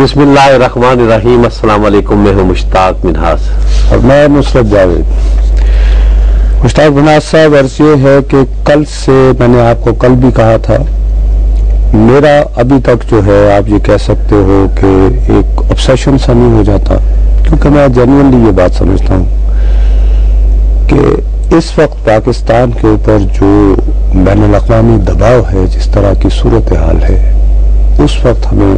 بسم اللہ الرحمن الرحیم. السلام علیکم. میں ہوں مشتاق منہاس اور میں نصرت جاوید. مشتاق منہاس صاحب، عرض یہ ہے کہ کل سے میں نے آپ کو کل بھی کہا تھا، میرا ابھی تک جو ہے آپ یہ کہہ سکتے ہو کہ ایک obsession سا نہیں ہو جاتا، کیونکہ میں جینوئنلی یہ بات سمجھتا ہوں کہ اس وقت پاکستان کے اوپر جو بین الاقوامی دباؤ ہے، جس طرح کی صورتحال ہے، اس وقت ہمیں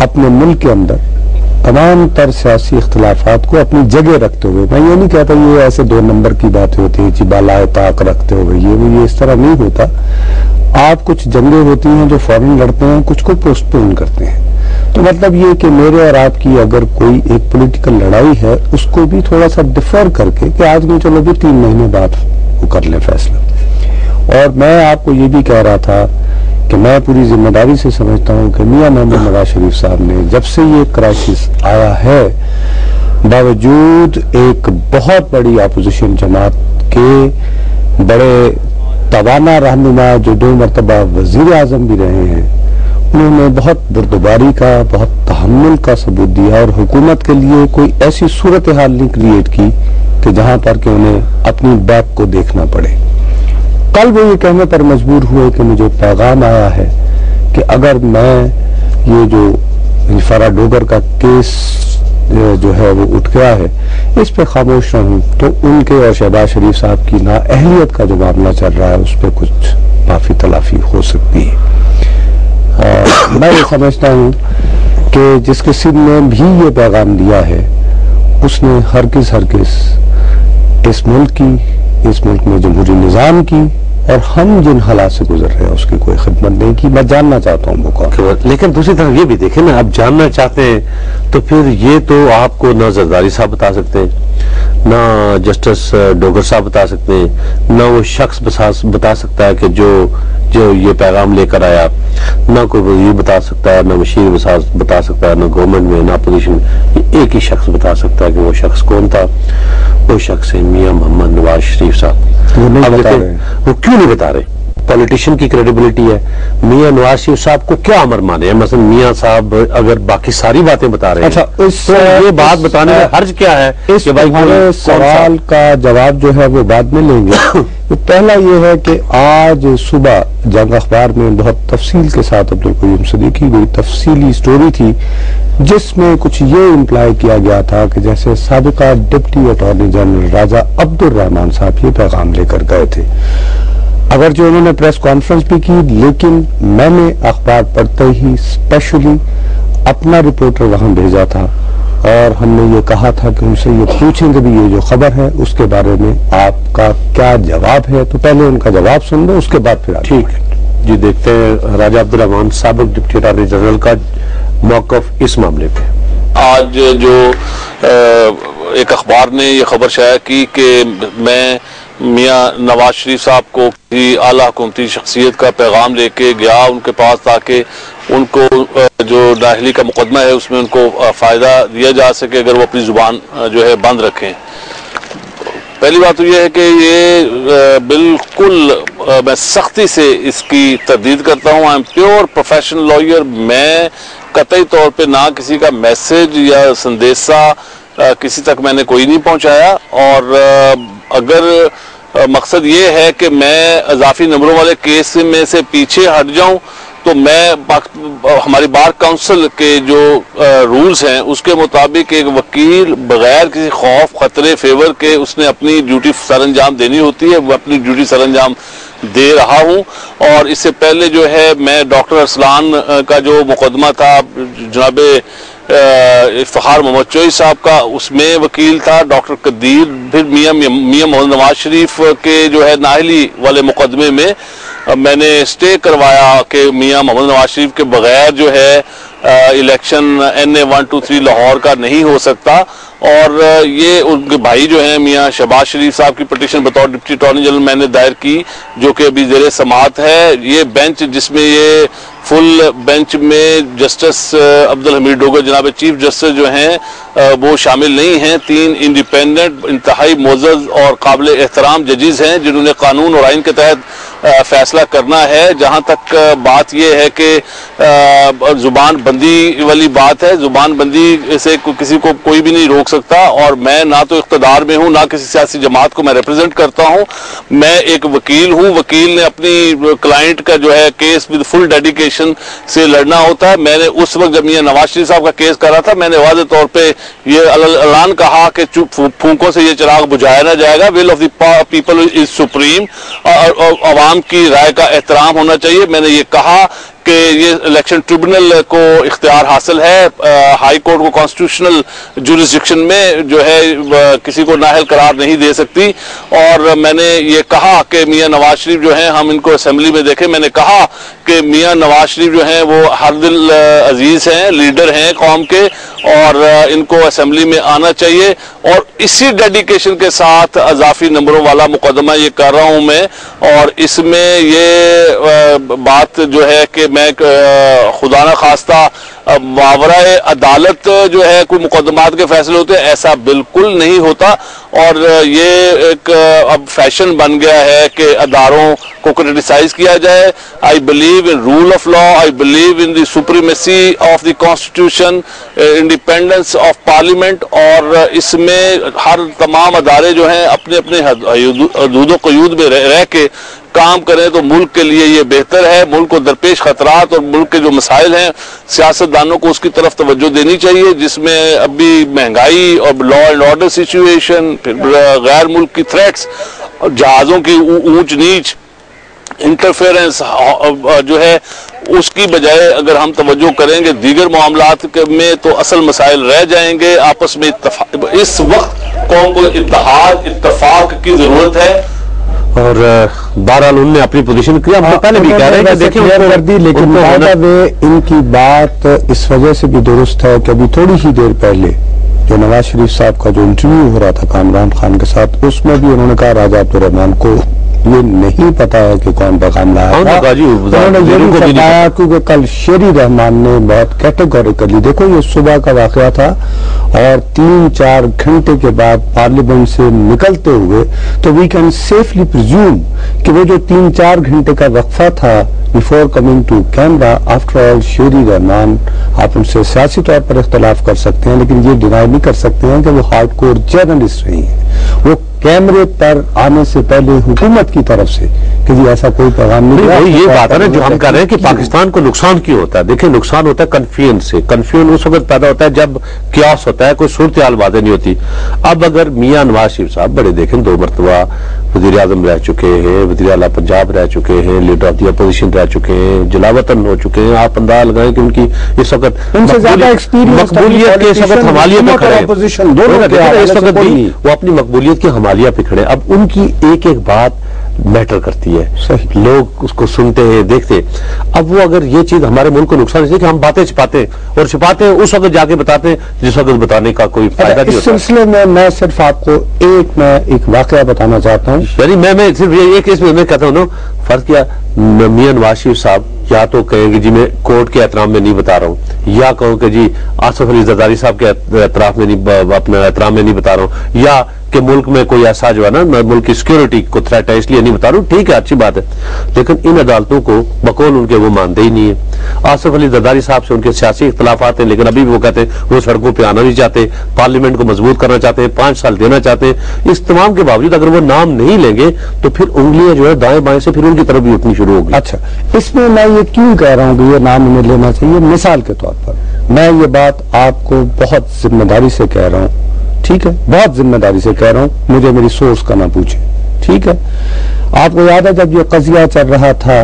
اپنے ملک کے اندر تمام تر سیاسی اختلافات کو اپنی جگہ رکھتے ہوئے، میں یہ نہیں کہتا یہ ایسے 2 نمبر کی باتیں ہوتی ہیں، بالائے طاق رکھتے ہوئے یہ اس طرح نہیں ہوتا. آپ کچھ جنگیں ہوتی ہیں جو فوراً لڑتے ہیں، کچھ کو پوسٹ پون کرتے ہیں. تو مطلب یہ کہ میرے اور آپ کی اگر کوئی ایک پولیٹیکل لڑائی ہے، اس کو بھی تھوڑا سا ڈیفر کر کے کہ آج میں چلو بھی 3 مہینے بعد وہ کر لیں فیصلہ. اور میں آپ کو یہ بھی کہہ رہا تھا کہ میں پوری ذمہ داری سے سمجھتا ہوں کہ میاں محمد نواز شریف صاحب نے جب سے یہ کرائسس آیا ہے، باوجود ایک بہت بڑی اپوزیشن جماعت کے بڑے توانا رہنما جو 2 مرتبہ وزیر اعظم بھی رہے ہیں، انہوں نے بہت بردباری کا، بہت تحمل کا ثبوت دیا اور حکومت کے لیے کوئی ایسی صورتحال نہیں کریٹ کی کہ جہاں پر کہ انہیں اپنی بیک کو دیکھنا پڑے. کل وہ یہ کہنے پر مجبور ہوئے کہ مجھے پیغام آیا ہے کہ اگر میں یہ جو فرا ڈوگر کا کیس جو ہے وہ اٹھ گیا ہے، اس پہ خاموش رہوں تو ان کے اور شہباز شریف صاحب کی نااہلیت کا جو معاملہ چل رہا ہے اس پہ کچھ معافی تلافی ہو سکتی ہے. میں یہ سمجھتا ہوں کہ جس کسی نے بھی یہ پیغام دیا ہے، اس نے ہرگز اس ملک میں جمہوری نظام کی اور ہم جن حالات سے گزر رہے ہیں اس کی کوئی خدمت نہیں کی. میں جاننا چاہتا ہوں وہ کون. لیکن دوسری طرف یہ بھی دیکھیں نا، آپ جاننا چاہتے ہیں تو پھر یہ تو آپ کو نہ زرداری صاحب بتا سکتے ہیں، نہ جسٹس ڈوگر صاحب بتا سکتے ہیں، نہ وہ شخص بتا سکتا ہے کہ جو یہ پیغام لے کر آیا، نہ کوئی وزیر بتا سکتا ہے، نہ مشیر بتا سکتا ہے، نہ گورنمنٹ میں، نہ اپوزیشن میں. ایک ہی شخص بتا سکتا ہے کہ وہ شخص کون تھا. وہ شخص ہے میاں محمد نواز شریف صاحب. وہ کیوں نہیں بتا رہے؟ پولیٹیشین کی کریڈیبلٹی ہے. میاں نواز شریف صاحب کو کیا امر مانے ہیں؟ مثلا میاں صاحب اگر باقی ساری باتیں بتا رہے ہیں تو یہ بات بتانے میں حرج کیا ہے؟ اس سوال کا جواب جو ہے وہ بعد میں لیں گے. پہلا یہ ہے کہ آج صبح جنگ اخبار میں بہت تفصیل کے ساتھ عبدالقیوم صدیقی کی تفصیلی سٹوری تھی، جس میں کچھ یہ امپلائی کیا گیا تھا کہ جیسے سابقہ ڈپٹی اٹارنی جنرل راجہ عبد الرحمان صاحب یہ پیغام لے کر گئے تھے. اگرچہ انہوں نے پریس کانفرنس بھی کی، لیکن میں نے اخبار پڑھتے ہی اسپیشلی اپنا رپورٹر وہاں بھیجا تھا اور ہم نے یہ کہا تھا کہ ان سے یہ پوچھیں کہ بھی یہ جو خبر ہے اس کے بارے میں آپ کا کیا جواب ہے. تو پہلے ان کا جواب سن لو، اس کے بعد پھر ٹھیک ہے جی. دیکھتے ہیں راجہ عبد الرحمان سابق ڈپٹی اٹارنی جنرل کا موقف اس معاملے پہ. آج جو ایک اخبار نے یہ خبر شائع کی کہ میں میاں نواز شریف صاحب کو اعلیٰ حکومتی شخصیت کا پیغام لے کے گیا ان کے پاس تاکہ ان کو جو نااہلی کا مقدمہ ہے اس میں ان کو فائدہ دیا جا سکے اگر وہ اپنی زبان جو ہے بند رکھیں. پہلی بات تو یہ ہے کہ یہ بالکل میں سختی سے اس کی تردید کرتا ہوں. I am pure professional lawyer. میں قطعی طور پہ نہ کسی کا میسج یا سندیسہ کسی تک میں نے کوئی نہیں پہنچایا، اور اگر مقصد یہ ہے کہ میں اضافی نمبروں والے کیس میں سے پیچھے ہٹ جاؤں تو میں ہماری بار کونسل کے جو رولز ہیں اس کے مطابق ایک وکیل بغیر کسی خوف خطرے فیور کے اس نے اپنی ڈیوٹی سر انجام دینی ہوتی ہے. وہ اپنی ڈیوٹی سر انجام دے رہا ہوں. اور اس سے پہلے جو ہے میں ڈاکٹر ارسلان کا جو مقدمہ تھا جناب افتخار محمد چوئی صاحب کا، اس میں وکیل تھا. ڈاکٹر قدیر پھر میاں محمد نواز شریف کے جو ہے نااہلی والے مقدمے میں نے اسٹے کروایا کہ میاں محمد نواز شریف کے بغیر جو ہے الیکشن NA 123 لاہور کا نہیں ہو سکتا. اور یہ ان کے بھائی جو ہیں میاں شہباز شریف صاحب کی پٹیشن بطور ڈپٹی اٹارنی جنرل میں نے دائر کی، جو کہ ابھی زیر سماعت ہے. یہ بینچ جس میں یہ فل بینچ میں جسٹس عبدالحمید ڈوگر جناب چیف جسٹس جو ہیں وہ شامل نہیں ہیں. 3 انڈیپینڈنٹ انتہائی معزز اور قابل احترام ججز ہیں جنہوں نے قانون اور آئین کے تحت فیصلہ کرنا ہے. جہاں تک بات یہ ہے کہ زبان بندی والی بات ہے, زبان بندی سے کسی کو کوئی بھی نہیں روک سکتا, اور میں نہ تو اقتدار میں ہوں نہ کسی سیاسی جماعت کو میں ریپرزینٹ کرتا ہوں. میں ایک وکیل ہوں. وکیل نے اپنی کلائنٹ کا جو ہے کیس ود فل ڈیڈیکیشن سے لڑنا ہوتا ہے. میں نے اس وقت جب میاں نواز شریف صاحب کا کیس کر رہا تھا, میں نے واضح طور پہ یہ اعلان کہا کہ پھونکوں سے یہ چراغ بجھایا نہ جائے گا. Will of the people is supreme, اور عوام کی رائے کا احترام ہونا چاہیے. میں نے یہ کہا کہ یہ الیکشن ٹریبونل کو اختیار حاصل ہے, ہائی کورٹ کو کانسٹیٹیوشنل جورسڈکشن میں جو ہے کسی کو نااہل قرار نہیں دے سکتی. اور میں نے یہ کہا کہ میاں نواز شریف جو ہیں, ہم ان کو اسمبلی میں دیکھیں, میں نے کہا کہ میاں نواز شریف جو ہیں وہ ہر دل عزیز ہیں, لیڈر ہیں قوم کے, اور ان کو اسمبلی میں آنا چاہیے. اور اسی ڈیڈیکیشن کے ساتھ اضافی نمبروں والا مقدمہ یہ کر رہا ہوں میں, اور اس میں یہ بات جو ہے کہ میں خدا نہ خواستہ ماورائے عدالت جو ہے کوئی مقدمات کے فیصلے ہوتے ہیں, ایسا بالکل نہیں ہوتا. اور یہ ایک اب فیشن بن گیا ہے کہ اداروں کو کرٹیسائز کیا جائے. I believe in rule of law, I believe in the supremacy of the constitution, independence of parliament, اور اس میں ہر تمام ادارے جو ہیں اپنے اپنے حدود و قیود میں رہ کے کام کریں تو ملک کے لیے یہ بہتر ہے. ملک کو درپیش خطرات اور ملک کے جو مسائل ہیں, سیاستدانوں کو اس کی طرف توجہ دینی چاہیے, جس میں ابھی مہنگائی اور لا اینڈ آرڈر سچویشن, پھر غیر ملک کی تھریٹس, جہازوں کی اونچ نیچ, انٹرفیئرنس جو ہے, اس کی بجائے اگر ہم توجہ کریں گے دیگر معاملات میں تو اصل مسائل رہ جائیں گے. آپس میں اس وقت قوم کو اتحاد اتفاق کی ضرورت ہے, اور بہرحال انہوں نے اپنی پوزیشن کیا. ہم پہلے بھی کہہ رہے ہیں کہ دیکھیں کر دی, لیکن ان کی بات اس وجہ سے بھی درست ہے کہ ابھی تھوڑی ہی دیر پہلے جو نواز شریف صاحب کا جو انٹرویو ہو رہا تھا کامران خان کے ساتھ, اس میں بھی انہوں نے کہا راجہ عبدالرحمان کو یہ نہیں پتا ہے کہ کون پیغام لایا تھا. انہوں نے یہ بھی بتایا کیونکہ کل شیری رحمان نے بہت کیٹیگوریکلی, دیکھو یہ صبح کا واقعہ تھا اور 3-4 گھنٹے کے بعد پارلیمنٹ سے نکلتے ہوئے, تو وی کین سیفلی پرزیوم کہ وہ جو 3-4 گھنٹے کا وقفہ تھا before coming to camera, after all Sherry Rehman, آپ ان سے سیاسی طور پر اختلاف کر سکتے ہیں لیکن یہ ڈینائی نہیں کر سکتے ہیں کہ وہ ہارڈ کور جرنلسٹ رہی ہیں. وہ کیمرے پر آنے سے پہلے حکومت کی طرف سے کہ جی ایسا کوئی پیغام نہیں. یہ بات ہے نا جو ہم کہہ رہے ہیں کہ پاکستان کو نقصان کیوں ہوتا ہے. دیکھیں نقصان ہوتا ہے کنفیوژن سے. کنفیوژن اس وقت پیدا ہوتا ہے جب کیاس ہوتا ہے, کوئی صورتحال واضح نہیں ہوتی. اب اگر میاں نواز شریف صاحب بڑے دیکھیں 2 مرتبہ وزیر اعظم رہ چکے ہیں, وزیر اعلیٰ پنجاب رہ چکے ہیں, لیڈر آف دی اپوزیشن رہ چکے ہیں, جلاوطن ہو چکے ہیں, آپ انداز لگائیں کہ ان کی اس وقت مقبولیت کے اس وقت حمالیہ پہ کھڑے ہیں. اس وقت بھی وہ اپنی مقبولیت کے حمالیہ پہ کھڑے. اب ان کی ایک ایک بات میٹر کرتی ہے, لوگ اس کو سنتے ہیں, دیکھتے ہیں. اب وہ اگر یہ چیز ہمارے ملک کو نقصان ہے کہ ہم باتیں چھپاتے اور چھپاتے ہیں اس وقت جا کے بتاتے ہیں جس وقت بتانے کا کوئی فائدہ نہیں ہوتا. اس سلسلے میں صرف آپ کو ایک واقعہ بتانا چاہتا ہوں. یعنی میں صرف ایک اس میں کہتا ہوں نا, فرض کیا میاں نواز شریف صاحب یا تو کہیں گے جی میں کورٹ کے احترام میں نہیں بتا رہا ہوں, یا کہوں کہ جی آصف علی زرداری صاحب کے اطراف میں نہیں, اپنے احترام میں نہیں بتا رہا ہوں, یا کہ ملک میں کوئی ایسا جو ہے نا ملک کی سیکورٹی کو تھریٹ ہے اس لیے نہیں بتا رہا ہوں. ٹھیک ہے, اچھی بات ہے, لیکن ان عدالتوں کو بقول ان کے وہ مانتے ہی نہیں ہے. آصف علی زرداری صاحب سے ان کے سیاسی اختلافات ہیں, لیکن ابھی بھی وہ کہتے ہیں وہ سڑکوں پہ آنا نہیں چاہتے, پارلیمنٹ کو مضبوط کرنا چاہتے ہیں, 5 سال دینا چاہتے ہیں. اس تمام کے باوجود اگر وہ نام نہیں لیں گے تو پھر انگلیاں جو ہے دائیں بائیں سے پھر ان کی طرف بھی اٹھنی شروع ہوگی. اچھا, اس میں میں یہ کیوں کہہ رہا ہوں کہ یہ نام انہیں لینا چاہیے. مثال کے طور پر میں یہ بات آپ کو بہت ذمہ داری سے کہہ رہا ہوں, ٹھیک ہے, بہت ذمہ داری سے کہہ رہا ہوں, مجھے میری سورس کا نہ پوچھیں, ٹھیک ہے. آپ کو یاد ہے جب یہ قضیہ چل رہا تھا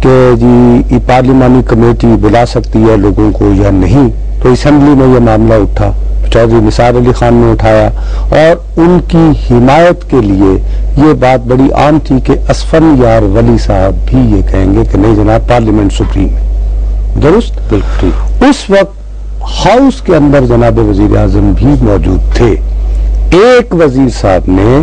کہ جی پارلیمانی کمیٹی بلا سکتی ہے لوگوں کو یا نہیں, تو اسمبلی میں یہ معاملہ اٹھا, چودھری نثار علی خان نے اٹھایا, اور ان کی حمایت کے لیے یہ بات بڑی عام تھی کہ اسفن یار ولی صاحب بھی یہ کہیں گے کہ نہیں جناب پارلیمنٹ سپریم ہے. درست, بالکل. اس وقت ہاؤس کے اندر جناب وزیر اعظم بھی موجود تھے. ایک وزیر صاحب نے